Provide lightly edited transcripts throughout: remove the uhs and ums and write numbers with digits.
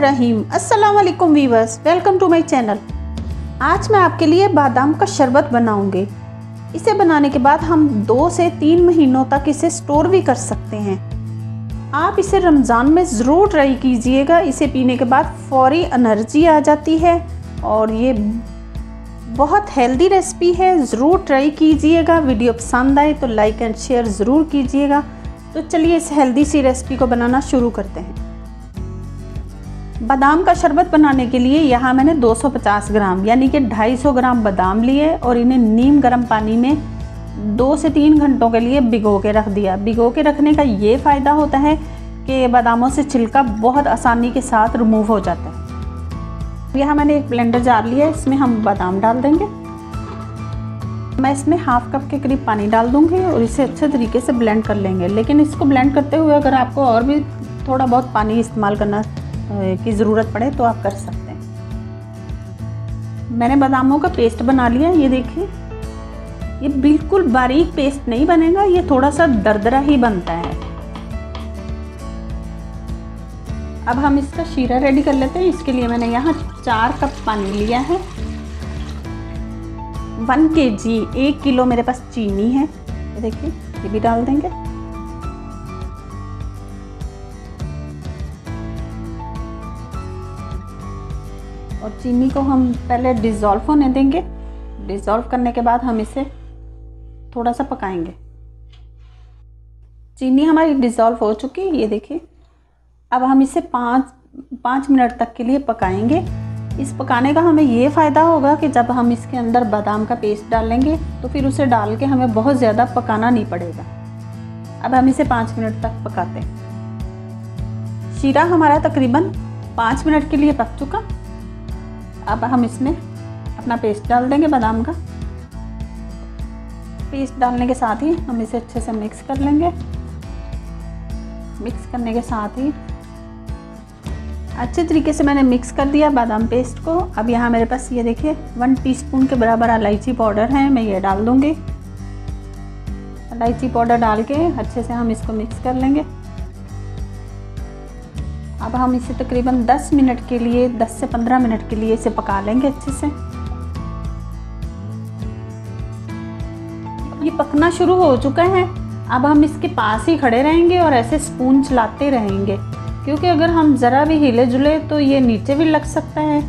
बिस्मिल्लाहिर्रहमानिर्रहीम। अस्सलाम वालेकुम viewers, welcome to my channel. आज मैं आपके लिए बादाम का शरबत बनाऊंगी। इसे बनाने के बाद हम 2 से 3 महीनों तक इसे स्टोर भी कर सकते हैं। आप इसे रमज़ान में ज़रूर ट्राई कीजिएगा। इसे पीने के बाद फौरी एनर्जी आ जाती है और ये बहुत हेल्दी रेसिपी है, ज़रूर ट्राई कीजिएगा। वीडियो पसंद आए तो लाइक एंड शेयर ज़रूर कीजिएगा। तो चलिए इस हेल्दी सी रेसिपी को बनाना शुरू करते हैं। बादाम का शरबत बनाने के लिए यहाँ मैंने 250 ग्राम यानी कि 250 ग्राम बादाम लिए और इन्हें नीम गर्म पानी में 2 से 3 घंटों के लिए भिगो के रख दिया। भिगो के रखने का ये फ़ायदा होता है कि बादामों से छिलका बहुत आसानी के साथ रिमूव हो जाता है। यहाँ मैंने एक ब्लेंडर जार लिया, इसमें हम बादाम डाल देंगे। मैं इसमें हाफ कप के करीब पानी डाल दूँगी और इसे अच्छे तरीके से ब्लेंड कर लेंगे। लेकिन इसको ब्लेंड करते हुए अगर आपको और भी थोड़ा बहुत पानी इस्तेमाल करना की ज़रूरत पड़े तो आप कर सकते हैं। मैंने बादामों का पेस्ट बना लिया। ये देखिए, ये बिल्कुल बारीक पेस्ट नहीं बनेगा, ये थोड़ा सा दरदरा ही बनता है। अब हम इसका शीरा रेडी कर लेते हैं। इसके लिए मैंने यहाँ 4 कप पानी लिया है। 1 kg 1 किलो मेरे पास चीनी है। ये देखिए, ये भी डाल देंगे। और चीनी को हम पहले डिज़ोल्व होने देंगे। डिज़ोल्व करने के बाद हम इसे थोड़ा सा पकाएंगे। चीनी हमारी डिज़ोल्व हो चुकी है, ये देखिए। अब हम इसे 5 मिनट तक के लिए पकाएंगे। इस पकाने का हमें ये फ़ायदा होगा कि जब हम इसके अंदर बादाम का पेस्ट डालेंगे तो फिर उसे डाल के हमें बहुत ज़्यादा पकाना नहीं पड़ेगा। अब हम इसे 5 मिनट तक पकाते हैं। शीरा हमारा तकरीबन 5 मिनट के लिए पक चुका। अब हम इसमें अपना पेस्ट डाल देंगे बादाम का। पेस्ट डालने के साथ ही हम इसे अच्छे से मिक्स कर लेंगे। मिक्स करने के साथ ही अच्छे तरीके से मैंने मिक्स कर दिया बादाम पेस्ट को। अब यहाँ मेरे पास ये देखिए 1 टीस्पून के बराबर इलायची पाउडर है, मैं ये डाल दूँगी। इलायची पाउडर डाल के अच्छे से हम इसको मिक्स कर लेंगे। अब हम इसे तकरीबन 10 मिनट के लिए 10 से 15 मिनट के लिए इसे पका लेंगे अच्छे से। ये पकना शुरू हो चुका है। अब हम इसके पास ही खड़े रहेंगे और ऐसे स्पून चलाते रहेंगे, क्योंकि अगर हम ज़रा भी हिले जुले तो ये नीचे भी लग सकता है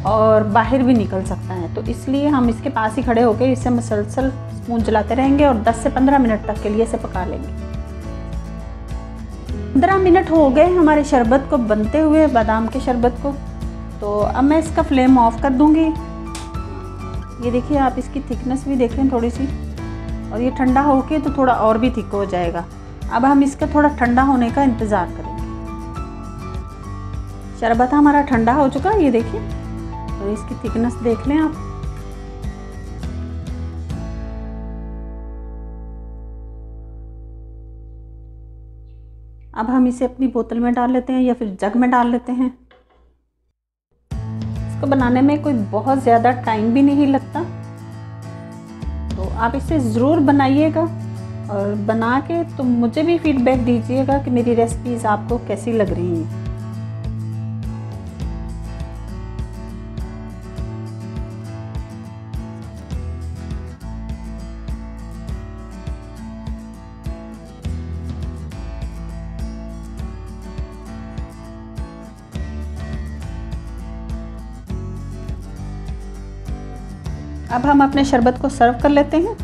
और बाहर भी निकल सकता है। तो इसलिए हम इसके पास ही खड़े होकर इसे मुसलसल स्पून चलाते रहेंगे और 10 से 15 मिनट तक के लिए इसे पका लेंगे। 15 मिनट हो गए हमारे शरबत को बनते हुए, बादाम के शरबत को। तो अब मैं इसका फ्लेम ऑफ कर दूंगी। ये देखिए, आप इसकी थिकनेस भी देखें थोड़ी सी, और ये ठंडा होके तो थोड़ा और भी थिक हो जाएगा। अब हम इसका थोड़ा ठंडा होने का इंतज़ार करेंगे। शरबत हमारा ठंडा हो चुका है, ये देखिए, और इसकी थिकनेस देख लें आप। अब हम इसे अपनी बोतल में डाल लेते हैं या फिर जग में डाल लेते हैं। इसको बनाने में कोई बहुत ज़्यादा टाइम भी नहीं लगता, तो आप इसे ज़रूर बनाइएगा और बना के तो मुझे भी फीडबैक दीजिएगा कि मेरी रेसिपीज़ आपको कैसी लग रही हैं। अब हम अपने शरबत को सर्व कर लेते हैं।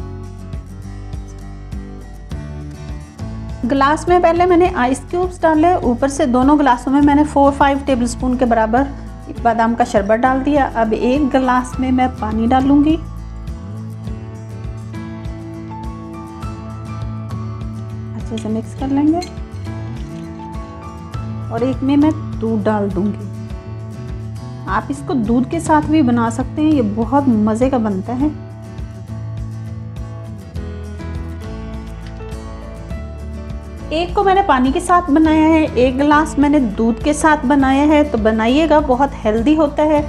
ग्लास में पहले मैंने आइस क्यूब्स डाले, ऊपर से दोनों ग्लासों में मैंने 4-5 टेबलस्पून के बराबर बादाम का शरबत डाल दिया। अब एक गिलास में मैं पानी डालूंगी। अच्छे से मिक्स कर लेंगे और एक में मैं दूध डाल दूंगी। आप इसको दूध के साथ भी बना सकते हैं, ये बहुत मज़े का बनता है। एक को मैंने पानी के साथ बनाया है, एक गिलास मैंने दूध के साथ बनाया है। तो बनाइएगा, बहुत हेल्दी होता है।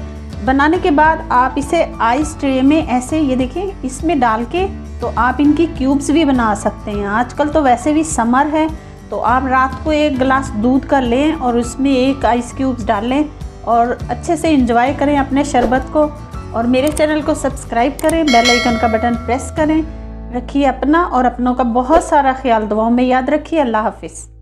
बनाने के बाद आप इसे आइस ट्रे में ऐसे, ये देखिए, इसमें डाल के तो आप इनकी क्यूब्स भी बना सकते हैं। आजकल तो वैसे भी समर है, तो आप रात को 1 गिलास दूध का लें और उसमें 1 आइस क्यूब्स डालें और अच्छे से एंजॉय करें अपने शरबत को। और मेरे चैनल को सब्सक्राइब करें, बेल आइकन का बटन प्रेस करें। रखिए अपना और अपनों का बहुत सारा ख्याल, दुआओं में याद रखिए। अल्लाह हाफिज़।